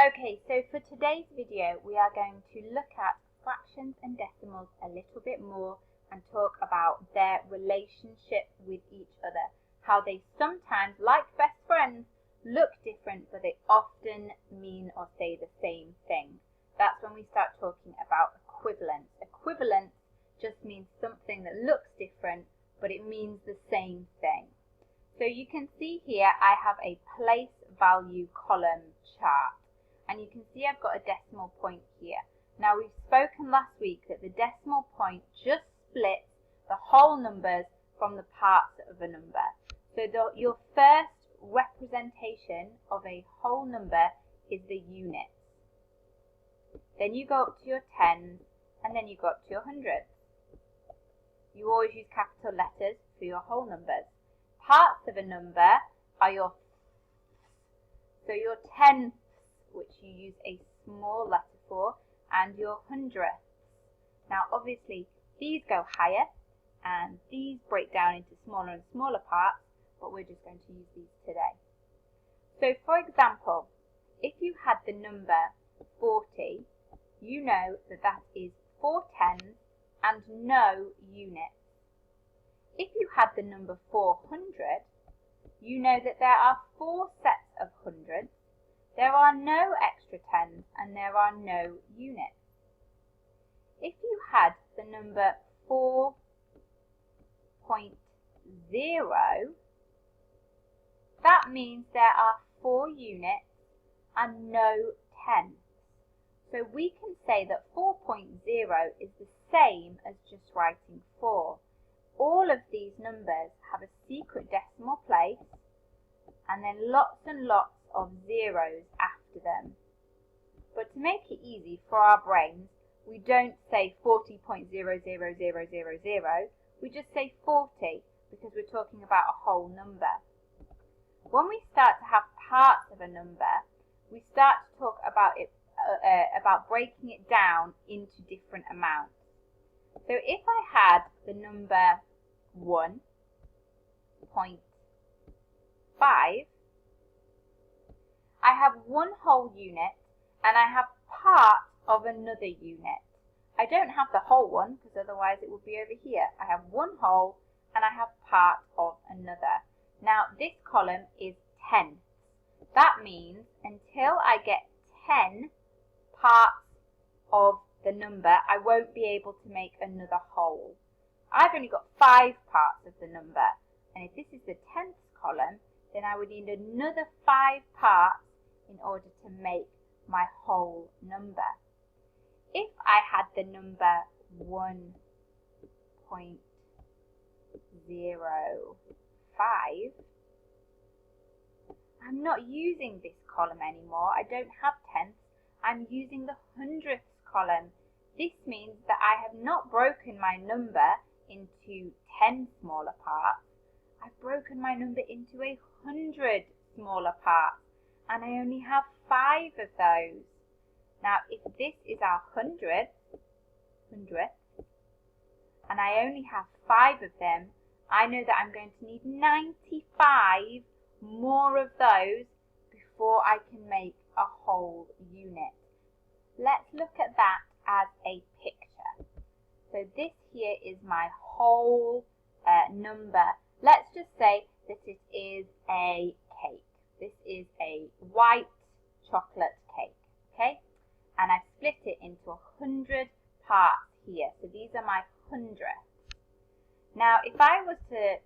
Okay, so for today's video we are going to look at fractions and decimals a little bit more and talk about their relationship with each other, how they sometimes, like best friends, look different but they often mean or say the same thing. That's when we start talking about equivalence. Equivalence just means something that looks different but it means the same thing. So you can see here I have a place value column chart. And you can see I've got a decimal point here. Now we've spoken last week that the decimal point just splits the whole numbers from the parts of a number. So your first representation of a whole number is the units. Then you go up to your tens, and then you go up to your hundreds. You always use capital letters for your whole numbers. Parts of a number are your tenths, which you use a small letter for, and your hundredths. Now obviously these go higher and these break down into smaller and smaller parts, but we're just going to use these today. So for example, if you had the number 40, you know that that is 4 tens and no units. If you had the number 400, you know that there are 4 sets of hundreds. There are no extra tens and there are no units. If you had the number 4.0, that means there are 4 units and no tens. So we can say that 4.0 is the same as just writing 4. All of these numbers have a secret decimal place and then lots and lots of zeros after them. But to make it easy for our brains, we don't say 40.00000, we just say 40 because we're talking about a whole number. When we start to have parts of a number, we start to talk about it, about breaking it down into different amounts. So if I had the number 1.5, I have one whole unit and I have part of another unit. I don't have the whole one because otherwise it would be over here. I have one whole and I have part of another. Now this column is tenths. That means until I get 10 parts of the number, I won't be able to make another whole. I've only got 5 parts of the number, and if this is the tenths column, then I would need another 5 parts in order to make my whole number. If I had the number 1.05, I'm not using this column anymore. I don't have tenths. I'm using the hundredths column. This means that I have not broken my number into 10 smaller parts. I've broken my number into 100 smaller parts. And I only have 5 of those. Now if this is our hundredth, and I only have 5 of them, I know that I'm going to need 95 more of those before I can make a whole unit. Let's look at that as a picture. So this here is my whole number. Let's just say that it is a cake. This is a white chocolate cake, okay? And I've split it into 100 parts here. So these are my hundredths. Now, if I was to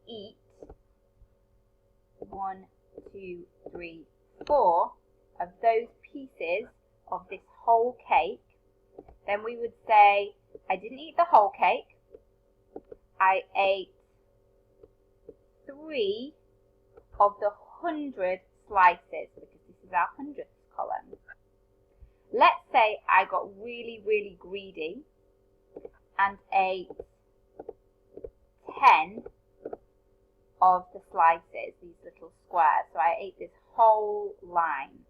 eat 1, 2, 3, 4 of those pieces of this whole cake, then we would say I didn't eat the whole cake. I ate 3 of the 100 slices, because this is our hundredths column. Let's say I got really, really greedy and ate 10 of the slices, these little squares. So I ate this whole line.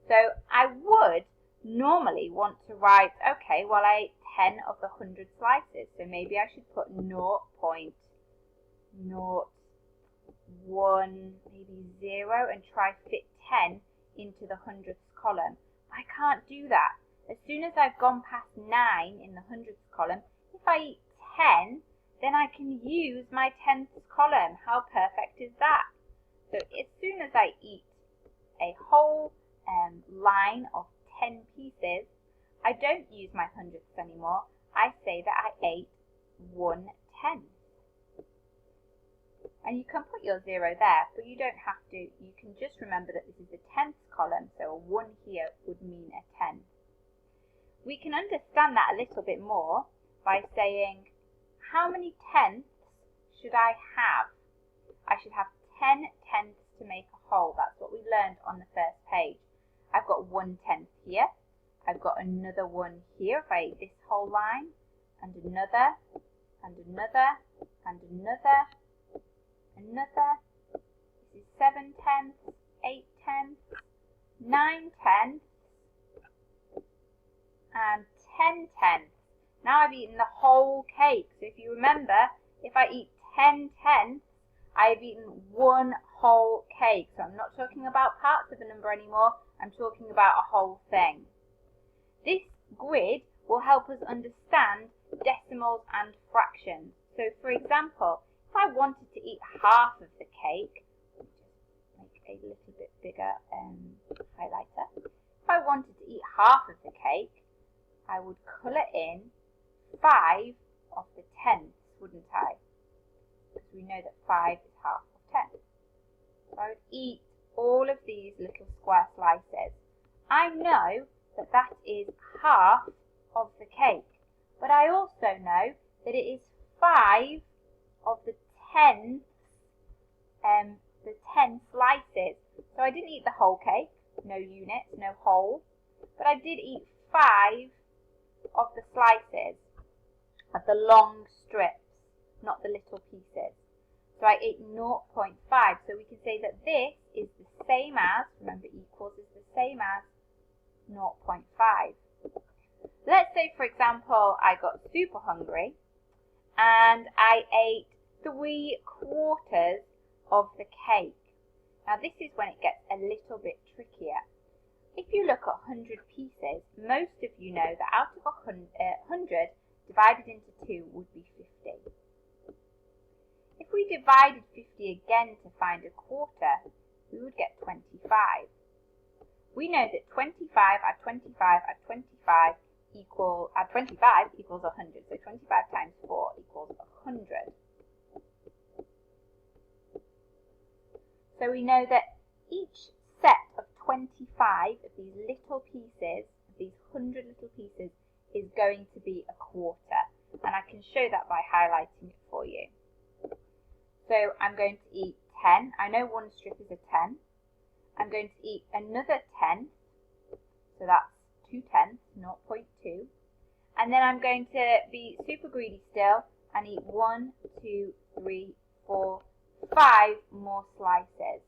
So I would normally want to write, okay, well I ate 10 of the 100 slices, so maybe I should put 0.01, maybe 0, and try fit 10 into the hundredths column. I can't do that. As soon as I've gone past 9 in the hundredths column, if I eat 10, then I can use my tenths column. How perfect is that? So as soon as I eat a whole line of 10 pieces, I don't use my hundredths anymore. I say that I ate 1/10. And you can put your 0 there, but you don't have to. You can just remember that this is the tenths column, so a 1 here would mean a 10. We can understand that a little bit more by saying, how many tenths should I have? I should have 10 tenths to make a whole. That's what we learned on the first page. I've got 1/10 here. I've got another one here if I eat this whole line, and another, and another, and another, another. This is 7/10, 8/10, 9/10, and 10/10. Now I've eaten the whole cake. So if you remember, if I eat 10/10, I've eaten one whole cake. So I'm not talking about parts of a number anymore. I'm talking about a whole thing. This grid will help us understand decimals and fractions. So for example, if I wanted to eat half of the cake, just make a little bit bigger highlighter. If I wanted to eat half of the cake, I would colour in 5 of the tenths, wouldn't I? Because we know that 5 is half of 10. So I would eat all of these little square slices. I know that that is half of the cake, but I also know that it is 5 of the 10 slices. So I didn't eat the whole cake, no units, no whole, but I did eat 5 of the slices, of the long strips, not the little pieces. So I ate 0.5. So we can say that this is the same as, remember equals is the same as 0.5. Let's say, for example, I got super hungry and I ate 3/4 of the cake. Now this is when it gets a little bit trickier. If you look at 100 pieces, most of you know that out of 100 divided into 2 would be 50. If we divided 50 again to find a quarter, we would get 25. We know that 25 add 25 add 25 equals 100. So 25 times 4 equals 100. So we know that each set of 25 of these little pieces, these 100 little pieces, is going to be a quarter. And I can show that by highlighting it for you. So I'm going to eat 10. I know one strip is a 10. I'm going to eat another 10. So that's 2/10, 0.2. And then I'm going to be super greedy still and eat 1, 2, 3, 4, 5 more slices.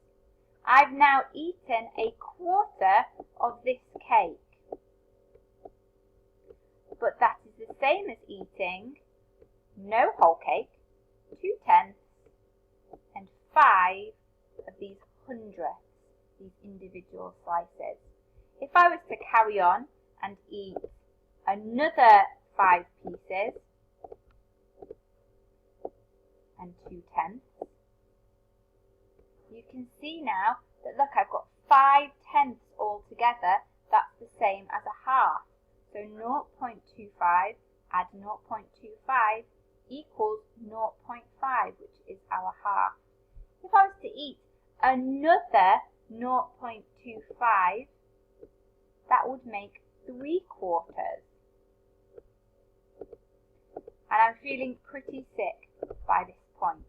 I've now eaten a quarter of this cake. But that is the same as eating no whole cake, 2/10, and 5 of these hundredths, these individual slices. If I was to carry on and eat another 5 pieces and 2/10, you can see now that look, I've got 5/10 all together. That's the same as a half. So 0.25 add 0.25 equals 0.5, which is our half. If I was to eat another 0.25, that would make 3/4. And I'm feeling pretty sick by this point.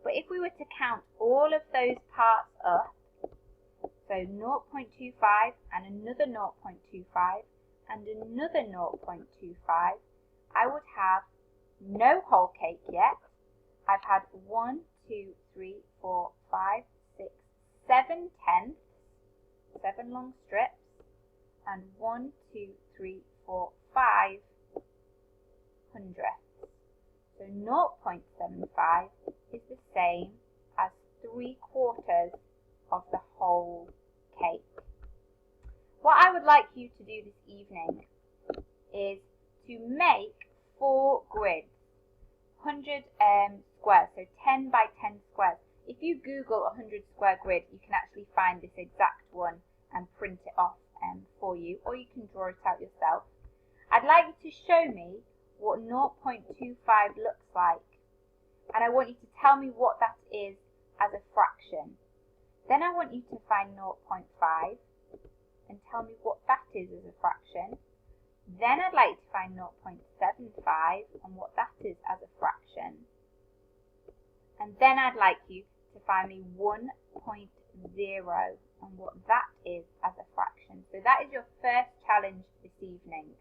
But if we were to count all of those parts up, so 0.25 and another 0.25 and another 0.25, I would have no whole cake yet. I've had 1, 2, 3, 4, 5, 6, 7 tenths, 7 long strips, and 1, 2, 3, 4, 5 hundredths. So 0.75 is the same as 3/4 of the whole cake. would like you to do this evening is to make 4 grids, 100 squares, so 10 by 10 squares. If you Google 100 square grid, you can actually find this exact one and print it off for you, or you can draw it out yourself. I'd like you to show me what 0.25 looks like, and I want you to tell me what that is as a fraction. Then I want you to find 0.5 and tell me what that is as a fraction. Then I'd like to find 0.75 and what that is as a fraction. And then I'd like you to find me 1.0 and what that is as a fraction. So that is your first challenge this evening.